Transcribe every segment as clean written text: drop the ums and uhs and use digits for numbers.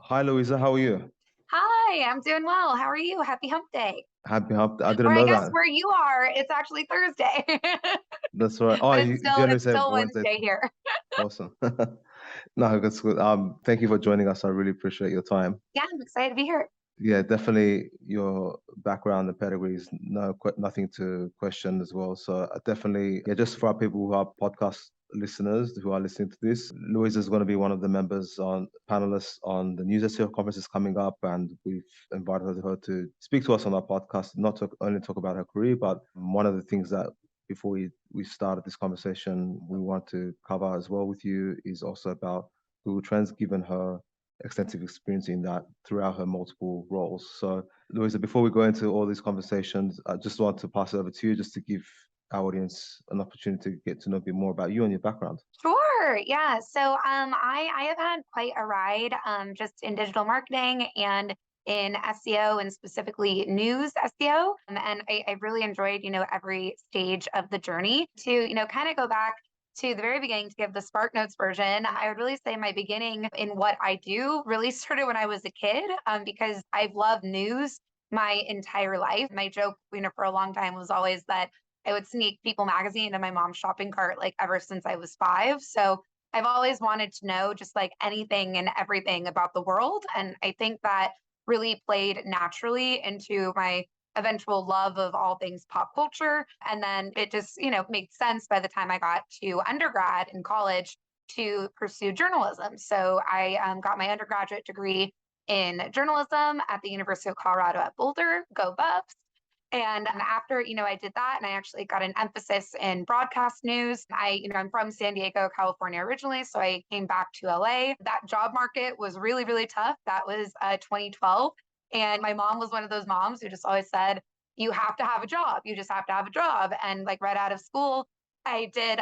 Hi, Louisa. How are you? Hi, I'm doing well. How are you? Happy hump day. Happy hump. I Or didn't I know guess that. where you are, it's actually Thursday. That's right. Oh, But you it's you still generally it's say still Wednesday. Wednesday here. Awesome. No, that's good. Thank you for joining us. I really appreciate your time. Yeah, I'm excited to be here. Yeah, definitely your background and pedigree is nothing to question as well. So definitely, yeah, just for our people who are podcast listeners who are listening to this, Louisa is going to be one of the members on panelists on the News SEO conferences coming up, and we've invited her to speak to us on our podcast, not to only talk about her career, but one of the things that before we started this conversation, we want to cover as well with you is also about Google Trends, given her extensive experience in that throughout her multiple roles. So, Louisa, before we go into all these conversations, I just want to pass it over to you just to give our audience an opportunity to get to know a bit more about you and your background. Sure. Yeah. So I have had quite a ride just in digital marketing and in SEO and specifically news SEO. And I really enjoyed, every stage of the journey to, kind of go back to the very beginning to give the Spark Notes version. I would really say my beginning in what I do really started when I was a kid, because I've loved news my entire life. My joke, for a long time was always that I would sneak People magazine in my mom's shopping cart like ever since I was 5. So I've always wanted to know just like anything and everything about the world. And I think that really played naturally into my eventual love of all things pop culture. And then it just, made sense by the time I got to undergrad in college to pursue journalism. So I got my undergraduate degree in journalism at the University of Colorado at Boulder. Go Buffs. And after, I did that and I actually got an emphasis in broadcast news. I'm from San Diego, California originally. So I came back to LA. That job market was really, really tough. That was 2012. And my mom was one of those moms who just always said, you have to have a job. You just have to have a job. And like right out of school, I did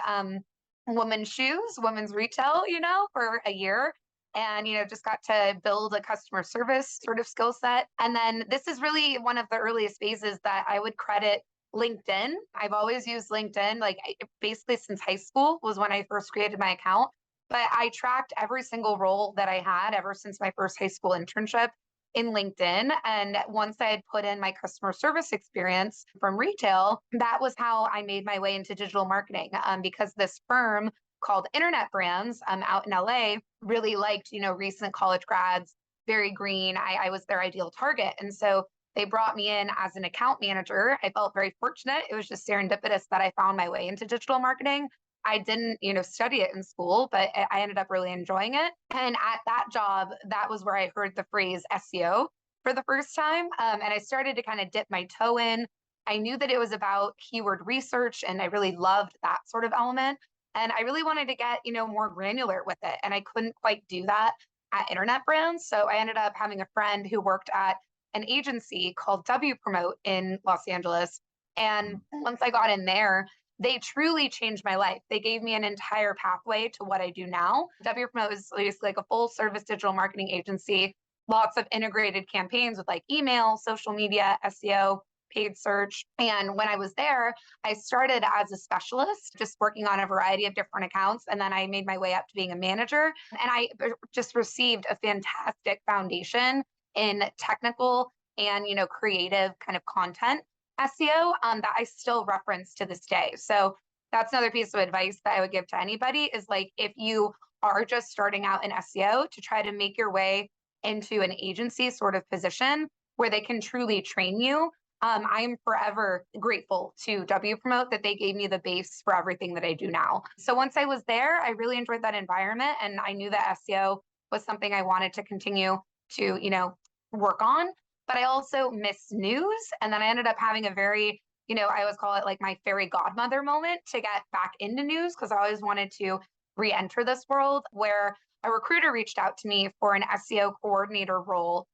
women's shoes, women's retail, for a year and just got to build a customer service sort of skill set. And then this is really one of the earliest phases that I would credit LinkedIn. I've always used LinkedIn, like basically since high school was when I first created my account. But I tracked every single role that I had ever since my first high school internship in LinkedIn. And once I had put in my customer service experience from retail, that was how I made my way into digital marketing, because this firm called Internet Brands out in LA really liked, recent college grads, very green. I was their ideal target. And so they brought me in as an account manager. I felt very fortunate. It was just serendipitous that I found my way into digital marketing. I didn't, study it in school, but I ended up really enjoying it. And at that job, that was where I heard the phrase SEO for the first time. And I started to kind of dip my toe in. I knew that it was about keyword research, and I really loved that sort of element. And I really wanted to get, more granular with it. And I couldn't quite do that at Internet Brands. So I ended up having a friend who worked at an agency called W Promote in Los Angeles. And once I got in there, they truly changed my life. They gave me an entire pathway to what I do now. W Promote is basically like a full service digital marketing agency, lots of integrated campaigns with like email, social media, SEO, paid search. And when I was there, I started as a specialist, just working on a variety of different accounts. And then I made my way up to being a manager. And I just received a fantastic foundation in technical and, creative kind of content SEO that I still reference to this day. So that's another piece of advice that I would give to anybody is like, if you are just starting out in SEO, to try to make your way into an agency sort of position where they can truly train you. I am forever grateful to W Promote that they gave me the base for everything that I do now. So once I was there, I really enjoyed that environment, and I knew that SEO was something I wanted to continue to, work on. But I also miss news, and then I ended up having a very, I always call it like my fairy godmother moment to get back into news because I always wanted to re-enter this world where a recruiter reached out to me for an SEO coordinator role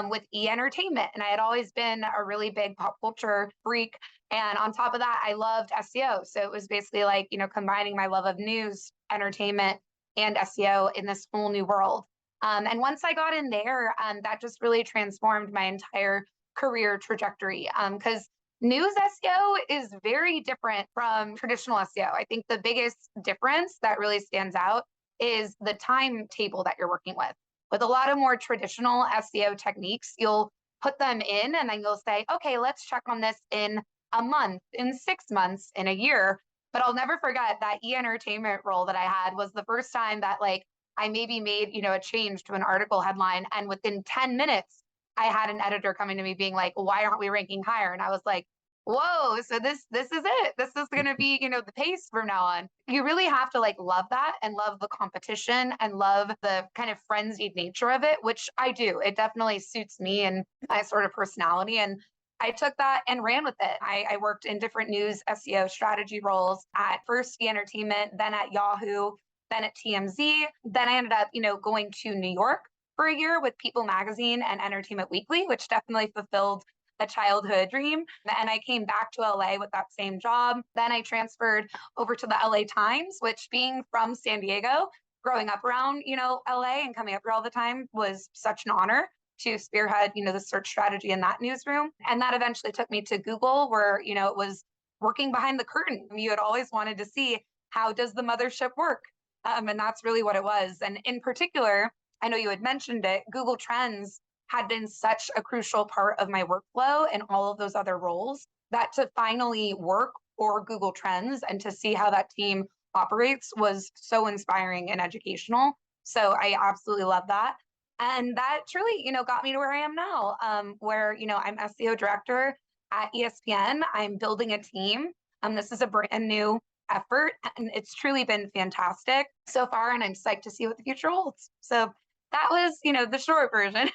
with Entertainment. And I had always been a really big pop culture freak. And on top of that, I loved SEO. So it was basically like, combining my love of news, entertainment, and SEO in this whole new world. And once I got in there, that just really transformed my entire career trajectory. Because news SEO is very different from traditional SEO. I think the biggest difference that really stands out is the timetable that you're working with. With a lot of more traditional SEO techniques, you'll put them in and then you'll say, okay, let's check on this in a month, in 6 months, in a year. But I'll never forget that entertainment role that I had was the first time that like I maybe made, a change to an article headline. And within 10 minutes, I had an editor coming to me being like, why aren't we ranking higher? And I was like, whoa, so this is it. This is going to be, the pace from now on. You really have to like love that and love the competition and love the kind of frenzied nature of it, which I do. It definitely suits me and my sort of personality. And I took that and ran with it. I worked in different news SEO strategy roles at first Entertainment, then at Yahoo, then at TMZ. Then I ended up, going to New York for a year with People Magazine and Entertainment Weekly, which definitely fulfilled a childhood dream. And I came back to LA with that same job. Then I transferred over to the LA Times, which being from San Diego, growing up around, LA and coming up here all the time was such an honor to spearhead, the search strategy in that newsroom. And that eventually took me to Google, where, it was working behind the curtain. You had always wanted to see, how does the mothership work? And that's really what it was. And in particular, I know you had mentioned it, Google Trends had been such a crucial part of my workflow and all of those other roles, that to finally work for Google Trends and to see how that team operates was so inspiring and educational. So I absolutely love that. And that truly, got me to where I am now, where, I'm SEO director at ESPN. I'm building a team. This is a brand new effort, and it's truly been fantastic so far. And I'm psyched to see what the future holds. So that was, the short version.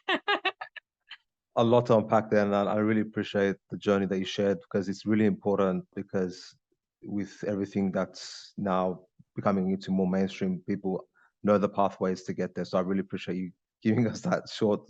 A lot to unpack there, and I really appreciate the journey that you shared, because it's really important, because with everything that's now becoming into more mainstream, people know the pathways to get there. So I really appreciate you giving us that short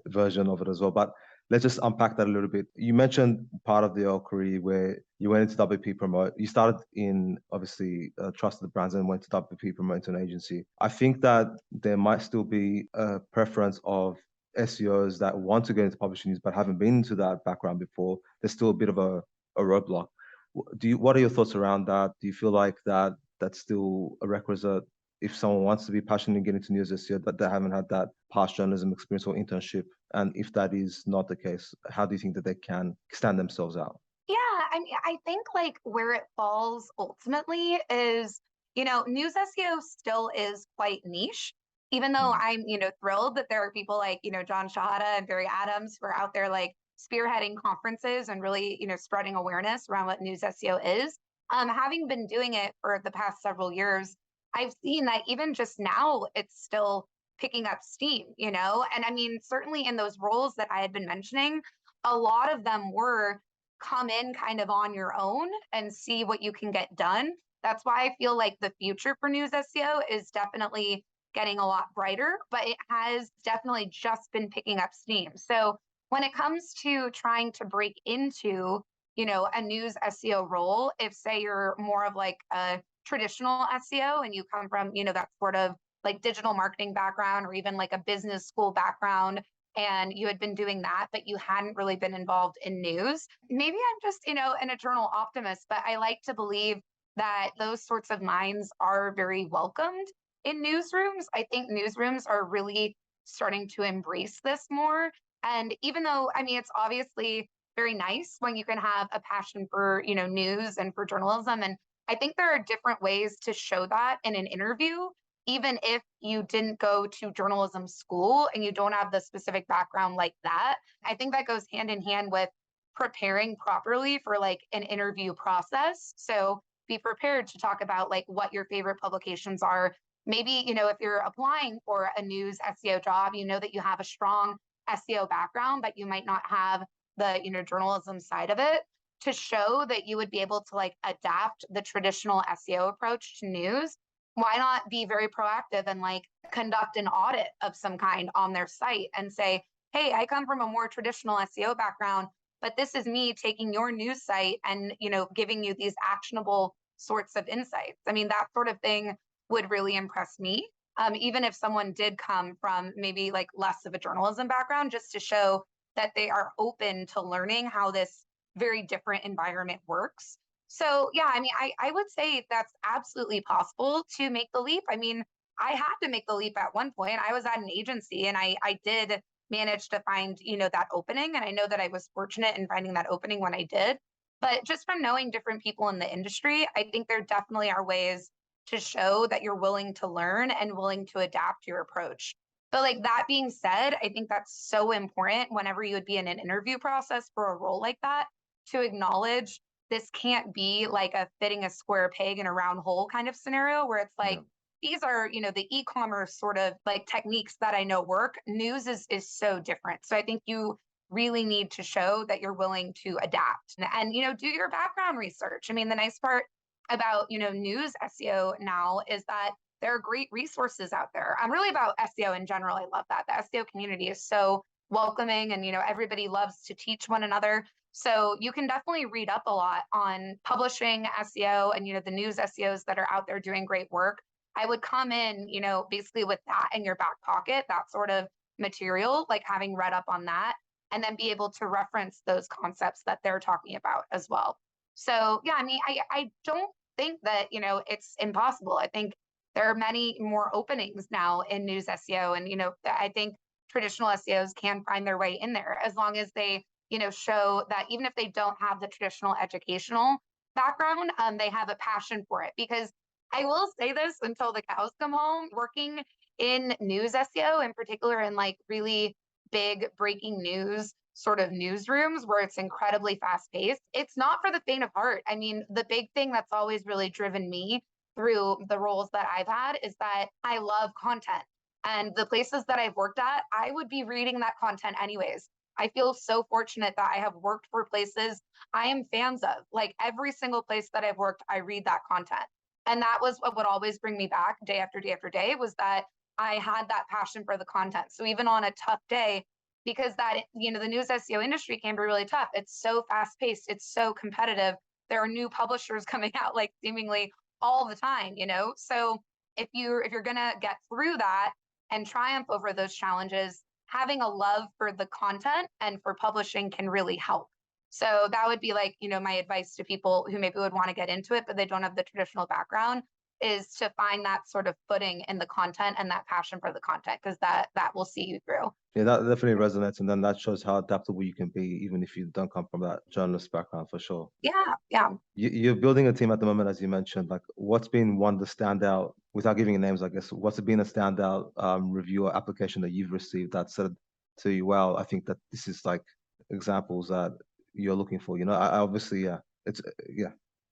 version of it as well. But let's just unpack that a little bit. You mentioned part of your career where you went into WP Promote. You started in obviously trusted brands and went to WP Promote to an agency. I think that there might still be a preference of SEOs that want to get into publishing news but haven't been into that background before. There's still a bit of a roadblock. What are your thoughts around that? Do you feel like that's still a requisite if someone wants to be passionate and get into news SEO, but they haven't had that past journalism experience or internship? And if that is not the case, how do you think that they can stand themselves out? Yeah, I mean, I think like where it falls ultimately is, news SEO still is quite niche, even though Mm. I'm, thrilled that there are people like, John Shahada and Barry Adams who are out there like spearheading conferences and really, spreading awareness around what news SEO is. Having been doing it for the past several years, I've seen that even just now, it's still picking up steam, and I mean, certainly in those roles that I had been mentioning, a lot of them were come in kind of on your own and see what you can get done. That's why I feel like the future for news SEO is definitely getting a lot brighter, but it has definitely just been picking up steam. So when it comes to trying to break into, a news SEO role, if say you're more of like a traditional SEO and you come from, that sort of like digital marketing background or even like a business school background, and you had been doing that, but you hadn't really been involved in news. Maybe I'm just, an eternal optimist, but I like to believe that those sorts of minds are very welcomed in newsrooms. I think newsrooms are really starting to embrace this more. And even though, I mean, it's obviously very nice when you can have a passion for, news and for journalism. And I think there are different ways to show that in an interview, even if you didn't go to journalism school and you don't have the specific background like that. I think that goes hand in hand with preparing properly for like an interview process. So be prepared to talk about like what your favorite publications are. Maybe, if you're applying for a news SEO job, that you have a strong SEO background, but you might not have the, journalism side of it, to show that you would be able to like adapt the traditional SEO approach to news. Why not be very proactive and like conduct an audit of some kind on their site and say, hey, I come from a more traditional SEO background, but this is me taking your news site and, giving you these actionable sorts of insights. I mean, that sort of thing would really impress me. Even if someone did come from maybe like less of a journalism background, just to show that they are open to learning how this very different environment works. So yeah, I mean, I would say that's absolutely possible to make the leap. I mean, I had to make the leap at one point. I was at an agency and I did manage to find, that opening. And I know that I was fortunate in finding that opening when I did. But just from knowing different people in the industry, I think there definitely are ways to show that you're willing to learn and willing to adapt your approach. But like that being said, I think that's so important whenever you would be in an interview process for a role like that to acknowledge this can't be like a fitting a square peg in a round hole kind of scenario where it's like Yeah. these are, the e-commerce sort of like techniques that I know work. News is so different. So I think you really need to show that you're willing to adapt and do your background research. I mean, the nice part about, news SEO now is that there are great resources out there. I'm really about SEO in general. I love that. The SEO community is so welcoming and, everybody loves to teach one another. So you can definitely read up a lot on publishing SEO and, the news SEOs that are out there doing great work. I would come in, basically with that in your back pocket, that sort of material, like having read up on that, and then be able to reference those concepts that they're talking about as well. So yeah, I mean, I don't think that, it's impossible. I think there are many more openings now in news SEO. And, I think traditional SEOs can find their way in there as long as they, show that even if they don't have the traditional educational background, they have a passion for it. Because I will say this until the cows come home, working in news SEO, in particular in like really big breaking news sort of newsrooms where it's incredibly fast paced, it's not for the faint of heart. I mean, the big thing that's always really driven me through the roles that I've had is that I love content. And the places that I've worked at, I would be reading that content anyways. I feel so fortunate that I have worked for places I am fans of. Like every single place that I've worked, I read that content. And that was what would always bring me back day after day after day was that I had that passion for the content. So even on a tough day, because that, the news SEO industry can be really tough. It's so fast paced. It's so competitive. There are new publishers coming out like seemingly all the time, So if you're going to get through that and triumph over those challenges, having a love for the content and for publishing can really help. So that would be like, my advice to people who maybe would want to get into it, but they don't have the traditional background is to find that sort of footing in the content and that passion for the content, because that will see you through. Yeah, that definitely resonates, and then that shows how adaptable you can be, even if you don't come from that journalist background, for sure. Yeah, yeah. You're building a team at the moment, as you mentioned. Like, what's been one of the standout, without giving names, I guess, what's been a standout review or application that you've received that said to you, well, I think that this is like examples that you're looking for. I obviously, yeah, it's yeah.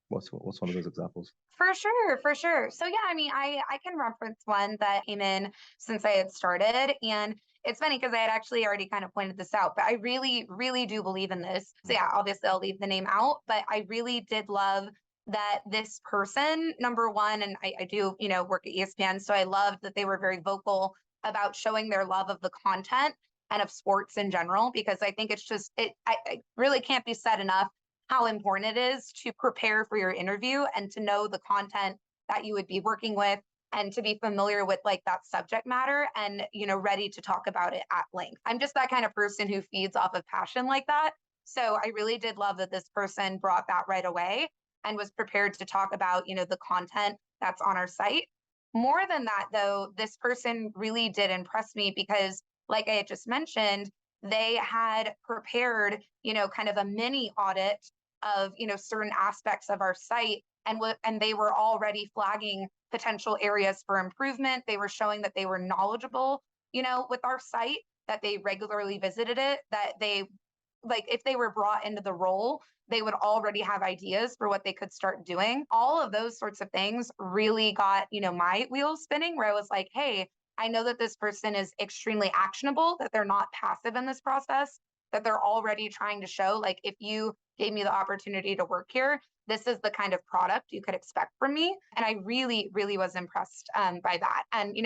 What's one of those examples? For sure, for sure. So yeah, I mean, I can reference one that came in since I had started, and it's funny because I had actually already kind of pointed this out, but I really, really do believe in this. So yeah, obviously I'll leave the name out, but I really did love that this person, number one, and I do, work at ESPN, so I loved that they were very vocal about showing their love of the content and of sports in general, because I think it's just I really can't be said enough how important it is to prepare for your interview and to know the content that you would be working with and to be familiar with like that subject matter and ready to talk about it at length. I'm just that kind of person who feeds off of passion like that. So I really did love that this person brought that right away and was prepared to talk about the content that's on our site. More than that though, this person really did impress me because like I had just mentioned, they had prepared, kind of a mini audit of, certain aspects of our site, and they were already flagging potential areas for improvement. They were showing that they were knowledgeable, with our site, that they regularly visited it, that they like if they were brought into the role, they would already have ideas for what they could start doing. All of those sorts of things really got, my wheels spinning where I was like, hey, I know that this person is extremely actionable, that they're not passive in this process, that they're already trying to show, like, if you gave me the opportunity to work here, this is the kind of product you could expect from me. And I really, really was impressed by that. And,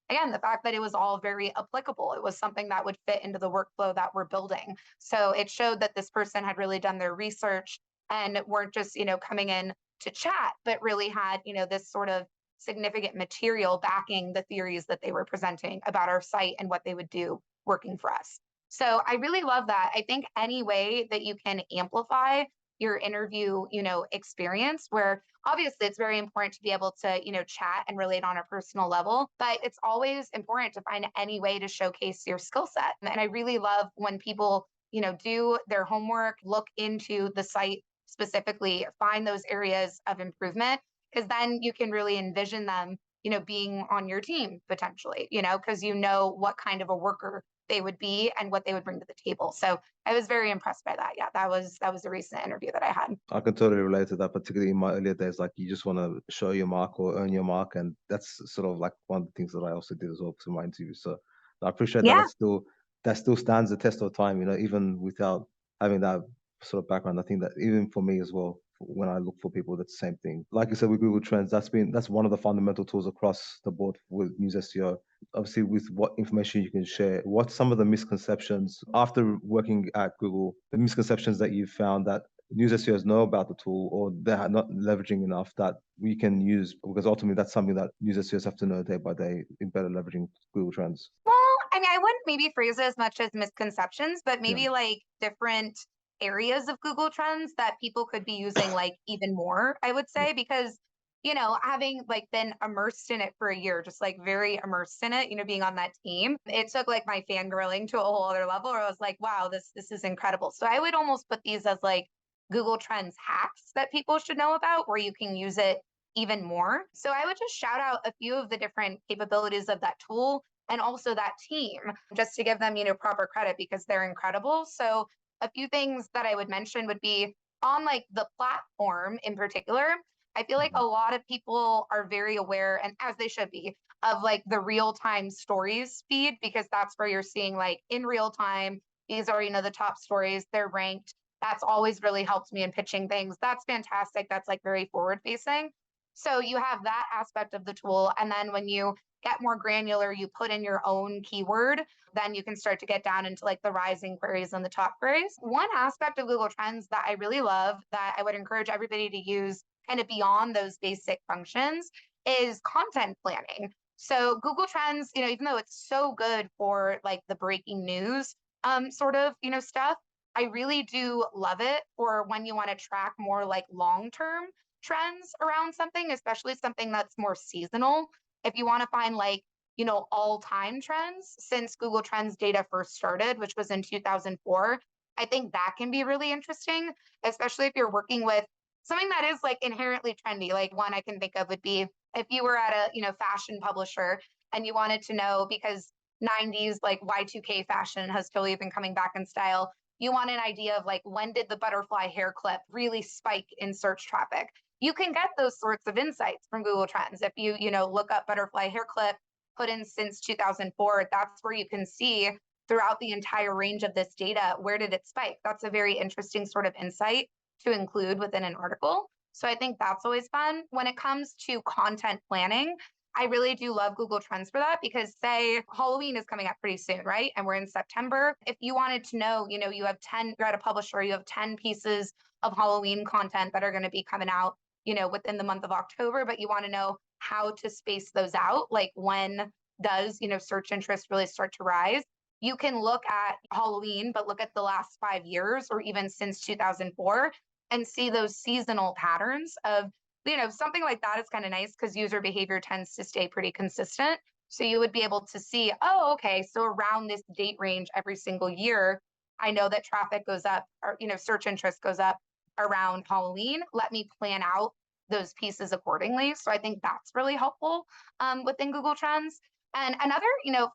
again, the fact that it was all very applicable, it was something that would fit into the workflow that we're building. So it showed that this person had really done their research and weren't just, coming in to chat, but really had, this sort of significant material backing the theories that they were presenting about our site and what they would do working for us. So I really love that. I think any way that you can amplify your interview, experience, where obviously it's very important to be able to, chat and relate on a personal level, but it's always important to find any way to showcase your skill set. And I really love when people, do their homework, look into the site specifically, find those areas of improvement, because then you can really envision them, being on your team potentially, because you know what kind of a worker they would be and what they would bring to the table. So I was very impressed by that. Yeah, that was a recent interview that I had. I can totally relate to that, particularly in my earlier days. Like you just want to show your mark or earn your mark, and that's sort of like one of the things that I also did as well for my interview. So I appreciate that. Yeah. That still stands the test of time. Even without having that sort of background, I think that even for me as well, when I look for people, that's the same thing. Like you said with Google Trends, that's one of the fundamental tools across the board with news SEO. Obviously, with what information you can share, what's some of the misconceptions after working at Google, the misconceptions that you found that news SEOs know about the tool or they're not leveraging enough that we can use, because ultimately that's something that news SEOs have to know day by day in better leveraging Google Trends. Well, I mean, I wouldn't maybe phrase it as much as misconceptions, but Yeah. maybe like different areas of Google Trends that people could be using like even more, I would Yeah. say, because having like been immersed in it for a year, just like very immersed in it, being on that team, it took like my fangirling to a whole other level where I was like, wow, this is incredible. So I would almost put these as like Google Trends hacks that people should know about where you can use it even more. So I would just shout out a few of the different capabilities of that tool and also that team, just to give them, proper credit because they're incredible. So a few things that I would mention would be on like the platform in particular. I feel like Mhm. a lot of people are very aware, and as they should be, of like the real time stories feed, because that's where you're seeing like in real time, these are, the top stories, they're ranked. That's always really helped me in pitching things. That's fantastic. That's like very forward facing. So you have that aspect of the tool. And then when you get more granular, you put in your own keyword, then you can start to get down into like the rising queries and the top queries. One aspect of Google Trends that I really love that I would encourage everybody to use kind of beyond those basic functions is content planning. So Google Trends, even though it's so good for like the breaking news sort of, stuff, I really do love it for when you want to track more like long-term trends around something, especially something that's more seasonal. If you want to find like, all time trends since Google Trends data first started, which was in 2004, I think that can be really interesting, especially if you're working with something that is like inherently trendy. Like one I can think of would be if you were at a, fashion publisher and you wanted to know because 90s like Y2K fashion has totally been coming back in style. You want an idea of like when did the butterfly hair clip really spike in search traffic? You can get those sorts of insights from Google Trends. If you, look up butterfly hair clip, put in since 2004, that's where you can see throughout the entire range of this data, where did it spike? That's a very interesting sort of insight to include within an article. So I think that's always fun. When it comes to content planning, I really do love Google Trends for that because say Halloween is coming up pretty soon, right? And we're in September. If you wanted to know, you have 10, you're at a publisher, you have 10 pieces of Halloween content that are going to be coming out within the month of October, but you want to know how to space those out, like when does, search interest really start to rise? You can look at Halloween, but look at the last 5 years or even since 2004 and see those seasonal patterns of, something like that is kind of nice because user behavior tends to stay pretty consistent. So you would be able to see, oh, okay, so around this date range every single year, I know that traffic goes up or, search interest goes up around Halloween. Let me plan out those pieces accordingly. So I think that's really helpful within Google Trends. And another,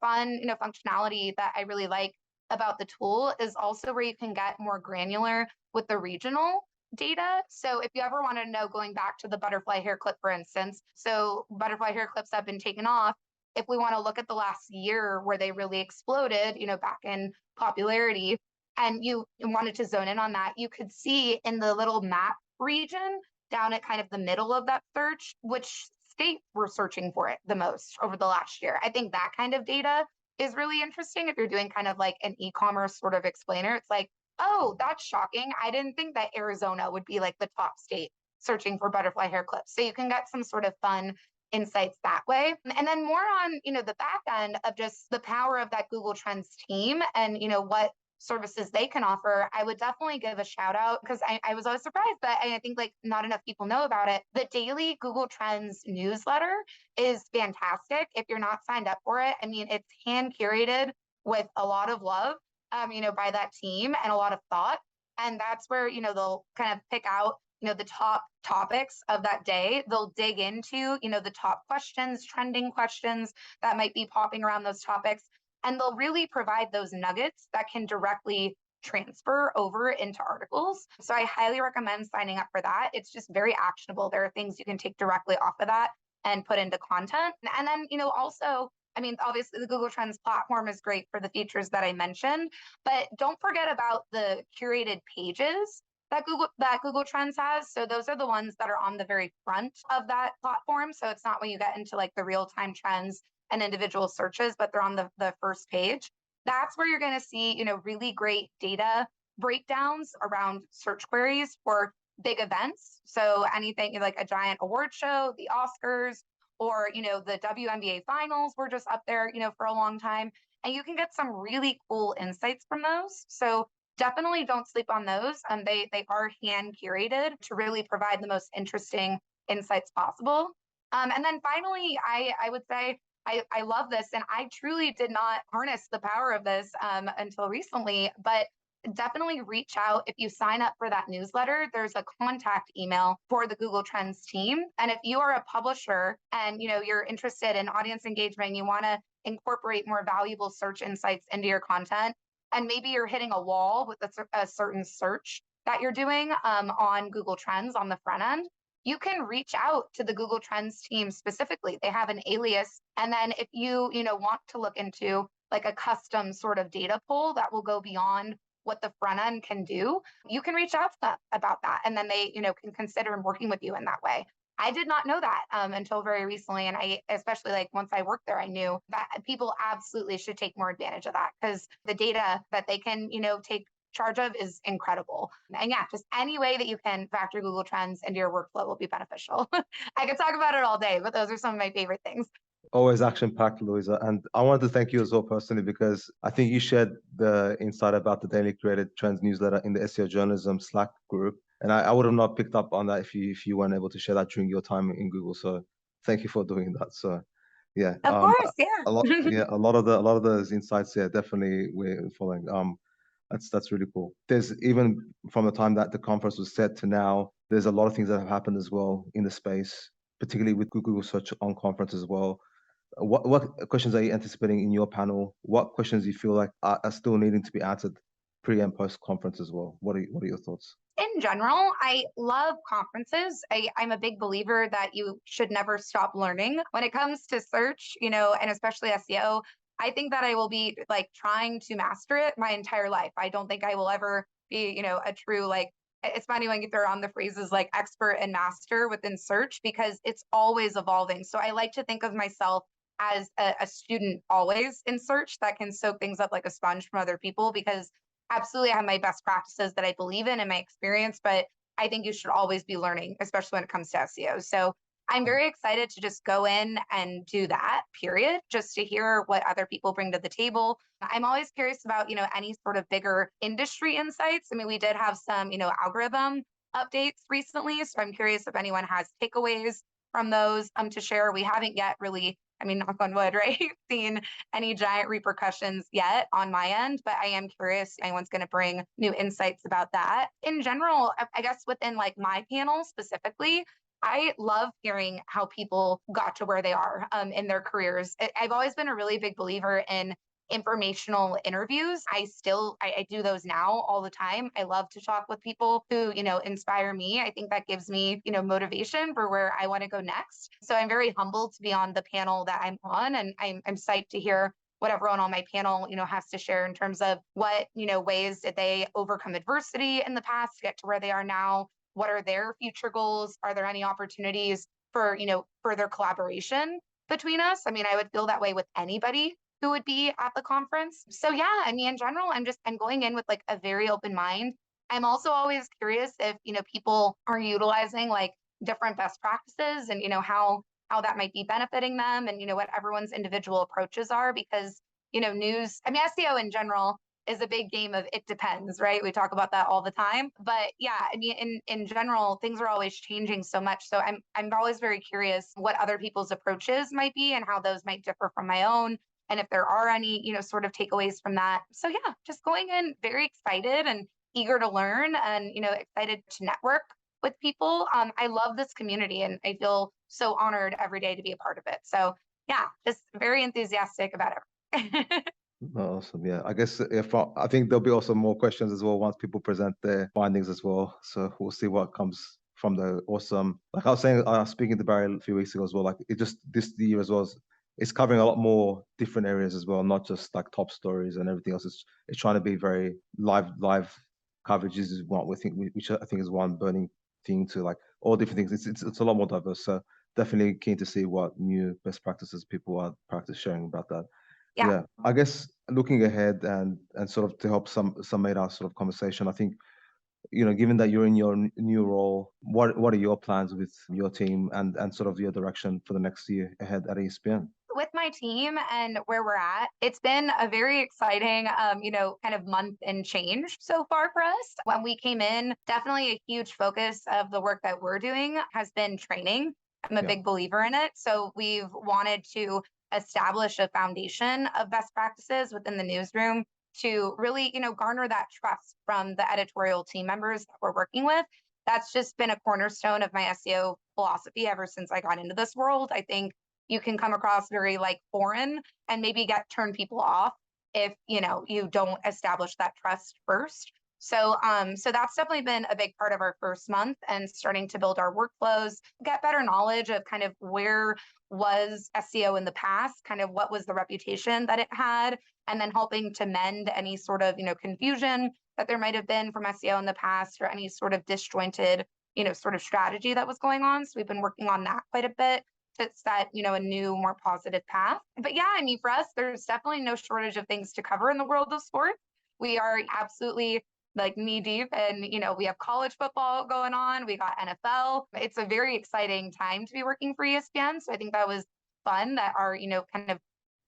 fun, functionality that I really like about the tool is also where you can get more granular with the regional data. So if you ever want to know, going back to the butterfly hair clip, for instance, so butterfly hair clips have been taken off. If we want to look at the last year where they really exploded, back in popularity, and you wanted to zone in on that, you could see in the little map region down at kind of the middle of that search, which state we're searching for it the most over the last year. I think that kind of data is really interesting if you're doing kind of like an e-commerce sort of explainer. It's like, oh, that's shocking. I didn't think that Arizona would be like the top state searching for butterfly hair clips. So you can get some sort of fun insights that way. And then more on, the back end of just the power of that Google Trends team and, what services they can offer, I would definitely give a shout out because I was always surprised, but I think like not enough people know about it. The daily Google Trends newsletter is fantastic. If you're not signed up for it, I mean, it's hand curated with a lot of love, by that team and a lot of thought. And that's where, they'll kind of pick out, the top topics of that day. They'll dig into, the top questions, trending questions that might be popping around those topics. And they'll really provide those nuggets that can directly transfer over into articles. So I highly recommend signing up for that. It's just very actionable. There are things you can take directly off of that and put into content. And then, also, I mean, obviously the Google Trends platform is great for the features that I mentioned, but don't forget about the curated pages that Google Trends has. So those are the ones that are on the very front of that platform. So it's not when you get into like the real-time trends and individual searches, but they're on the first page. That's where you're going to see, really great data breakdowns around search queries for big events. So anything like a giant award show, the Oscars, or, the WNBA finals were just up there, for a long time. And you can get some really cool insights from those. So definitely don't sleep on those. They are hand curated to really provide the most interesting insights possible. And then finally, I would say I love this, and I truly did not harness the power of this until recently, but definitely reach out. If you sign up for that newsletter, there's a contact email for the Google Trends team. And if you are a publisher and you're interested in audience engagement, you want to incorporate more valuable search insights into your content, and maybe you're hitting a wall with a certain search that you're doing on Google Trends on the front end, you can reach out to the Google Trends team specifically. They have an alias. And then if you want to look into like a custom sort of data pull that will go beyond what the front end can do, you can reach out to them about that. And then they, can consider working with you in that way. I did not know that until very recently. And I, especially like once I worked there, I knew that people absolutely should take more advantage of that because the data that they can, take charge of is incredible. And yeah, just any way that you can factor Google Trends into your workflow will be beneficial. I could talk about it all day, but those are some of my favorite things. Always action-packed, Louisa. And I wanted to thank you as well personally because I think you shared the insight about the daily created trends newsletter in the SEO journalism Slack group. And I would have not picked up on that if you weren't able to share that during your time in Google. So thank you for doing that. So yeah, Of course, yeah, a lot of those insights, yeah, definitely we're following. That's really cool. There's even from the time that the conference was set to now, there's a lot of things that have happened as well in the space, particularly with Google Search on conference as well. What questions are you anticipating in your panel? What questions do you feel like are still needing to be answered pre and post conference as well? What are your thoughts? In general, I love conferences. I'm a big believer that you should never stop learning when it comes to search, and especially SEO. I think that I will be like trying to master it my entire life. I don't think I will ever be, a true like it's funny when you throw on the phrases like expert and master within search because it's always evolving. So I like to think of myself as a student always in search that can soak things up like a sponge from other people because absolutely I have my best practices that I believe in my experience, but I think you should always be learning, especially when it comes to SEO. So I'm very excited to just go in and do that, period, just to hear what other people bring to the table. I'm always curious about, any sort of bigger industry insights. I mean, we did have some, algorithm updates recently. So I'm curious if anyone has takeaways from those to share. We haven't yet really, I mean, knock on wood, right? Seen any giant repercussions yet on my end, but I am curious if anyone's going to bring new insights about that. In general, I guess within like my panel specifically, I love hearing how people got to where they are in their careers. I've always been a really big believer in informational interviews. I do those now all the time. I love to talk with people who, inspire me. I think that gives me, motivation for where I want to go next. So I'm very humbled to be on the panel that I'm on, and I'm psyched to hear what everyone on my panel, has to share in terms of what, ways did they overcome adversity in the past to get to where they are now? What are their future goals? Are there any opportunities for, further collaboration between us? I mean, I would feel that way with anybody who would be at the conference. So yeah, I mean, in general, I'm going in with like a very open mind. I'm also always curious if, people are utilizing like different best practices and, how that might be benefiting them and, what everyone's individual approaches are because, news, I mean, SEO in general, is a big game of it depends, right? We talk about that all the time. But yeah, I mean, in general, things are always changing so much. So I'm always very curious what other people's approaches might be and how those might differ from my own. And if there are any, sort of takeaways from that. So yeah, just going in very excited and eager to learn and, excited to network with people. I love this community and I feel so honored every day to be a part of it. So yeah, just very enthusiastic about it. Awesome. Yeah. I guess if I think there'll be also more questions as well once people present their findings as well. So we'll see what comes from the awesome. Like I was saying, I was speaking to Barry a few weeks ago as well. Like it just this year as well. It's covering a lot more different areas as well, not just like top stories and everything else. It's trying to be very live coverage is what we think, which I think is one burning thing to like all different things. It's a lot more diverse. So definitely keen to see what new best practices people are practice sharing about that. Yeah. Yeah, I guess looking ahead and sort of to help summate our sort of conversation, I think, given that you're in your new role, what are your plans with your team and sort of your direction for the next year ahead at ESPN? With my team and where we're at, it's been a very exciting, kind of month and change so far for us. When we came in, definitely a huge focus of the work that we're doing has been training. I'm a Yeah, big believer in it. So we've wanted to establish a foundation of best practices within the newsroom to really, garner that trust from the editorial team members that we're working with. That's just been a cornerstone of my SEO philosophy ever since I got into this world. I think you can come across very like foreign and maybe turn people off if you don't establish that trust first. So that's definitely been a big part of our first month and starting to build our workflows, get better knowledge of kind of where was SEO in the past, kind of what was the reputation that it had, and then helping to mend any sort of confusion that there might have been from SEO in the past or any sort of disjointed sort of strategy that was going on. So we've been working on that quite a bit to set, a new, more positive path. But yeah, I mean, for us, there's definitely no shortage of things to cover in the world of sports. We are absolutely like knee deep and we have college football going on, we got NFL. It's a very exciting time to be working for ESPN. So I think that was fun that our, kind of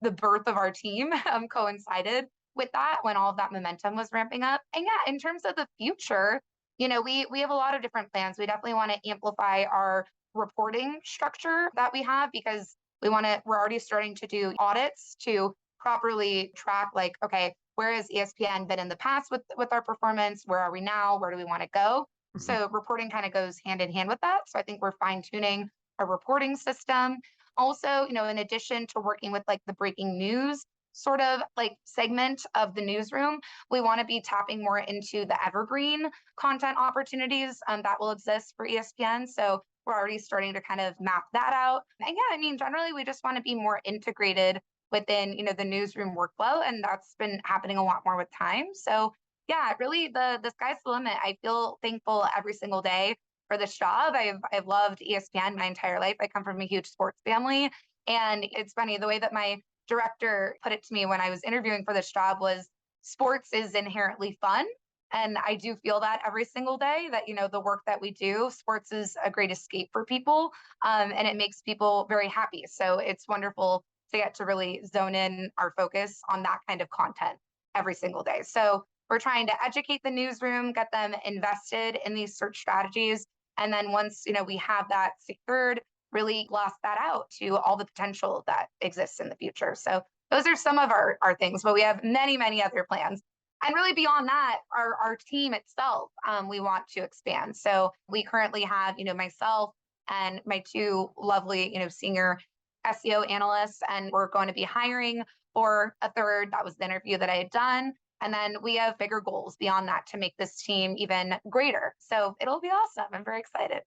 the birth of our team coincided with that when all of that momentum was ramping up. And yeah, in terms of the future, we have a lot of different plans. We definitely want to amplify our reporting structure that we have because we're already starting to do audits to properly track like, okay, where has ESPN been in the past with our performance? Where are we now? Where do we want to go? hmm So reporting kind of goes hand in hand with that. So I think we're fine tuning our reporting system. Also, in addition to working with like the breaking news sort of like segment of the newsroom, we want to be tapping more into the evergreen content opportunities that will exist for ESPN. So we're already starting to kind of map that out. And yeah, I mean, generally, we just want to be more integrated within, the newsroom workflow, and that's been happening a lot more with time. So yeah, really, the sky's the limit. I feel thankful every single day for this job. I've loved ESPN my entire life. I come from a huge sports family, and it's funny the way that my director put it to me when I was interviewing for this job was sports is inherently fun. And I do feel that every single day that, the work that we do, sports is a great escape for people. And it makes people very happy. So it's wonderful to get to really zone in our focus on that kind of content every single day. So we're trying to educate the newsroom, get them invested in these search strategies. And then once, we have that secured, really blast that out to all the potential that exists in the future. So those are some of our things, but we have many, many other plans. And really beyond that, our team itself, we want to expand. So we currently have, myself and my two lovely, senior SEO analysts, and we're going to be hiring for a third. That was the interview that I had done. And then we have bigger goals beyond that to make this team even greater. So it'll be awesome. I'm very excited.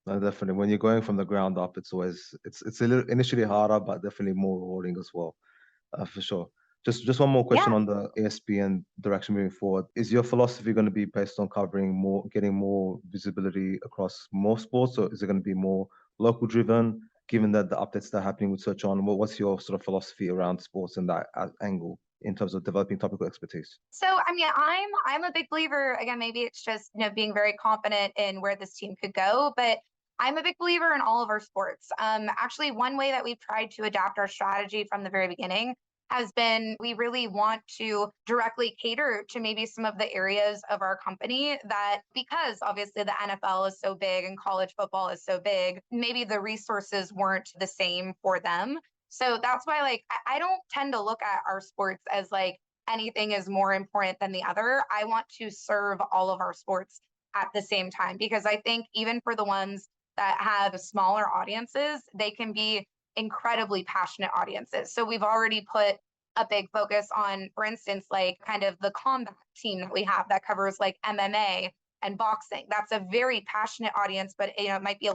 No, definitely. When you're going from the ground up, it's a little initially harder, but definitely more rewarding as well, for sure. Just one more question Yeah. on the ESPN direction moving forward. Is your philosophy going to be based on covering more, getting more visibility across more sports, or is it going to be more local driven? Given that the updates that are happening with Search On, what's your sort of philosophy around sports and that angle in terms of developing topical expertise? So I mean, I'm a big believer. Again, maybe it's just being very confident in where this team could go, but I'm a big believer in all of our sports. Actually, one way that we've tried to adapt our strategy from the very beginning has been we really want to directly cater to maybe some of the areas of our company that, because obviously the NFL is so big and college football is so big, maybe the resources weren't the same for them. So that's why, like, I don't tend to look at our sports as like anything is more important than the other. I want to serve all of our sports at the same time, because I think even for the ones that have smaller audiences, they can be incredibly passionate audiences. So we've already put a big focus on, for instance, like kind of the combat team that we have that covers like MMA and boxing. That's a very passionate audience, but it might be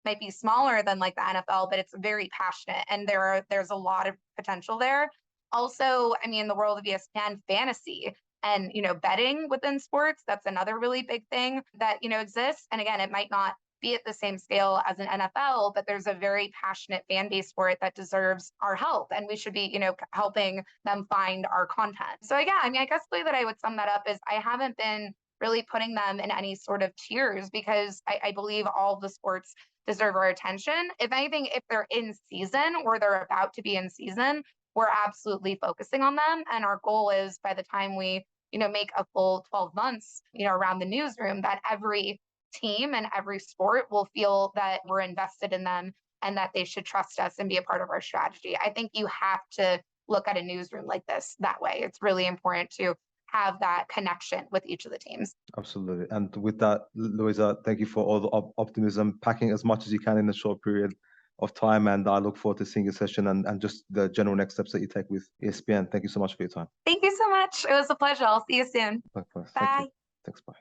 might be smaller than like the NFL, but it's very passionate, and there's a lot of potential there. Also, I mean, the world of ESPN fantasy and betting within sports, that's another really big thing that exists. And again, it might not be at the same scale as an NFL, but there's a very passionate fan base for it that deserves our help, and we should be helping them find our content. So yeah, I mean, I guess the way that I would sum that up is I haven't been really putting them in any sort of tiers, because I believe all the sports deserve our attention. If anything, if they're in season or they're about to be in season, we're absolutely focusing on them. And our goal is, by the time we make a full 12 months around the newsroom, that every team and every sport will feel that we're invested in them and that they should trust us and be a part of our strategy. I think you have to look at a newsroom like this that way. It's really important to have that connection with each of the teams. Absolutely. And with that, Louisa, thank you for all the optimism, packing as much as you can in a short period of time. And I look forward to seeing your session and just the general next steps that you take with ESPN. Thank you so much for your time. Thank you so much. It was a pleasure. I'll see you soon. Likewise. Thank Bye. you. Thanks. Bye.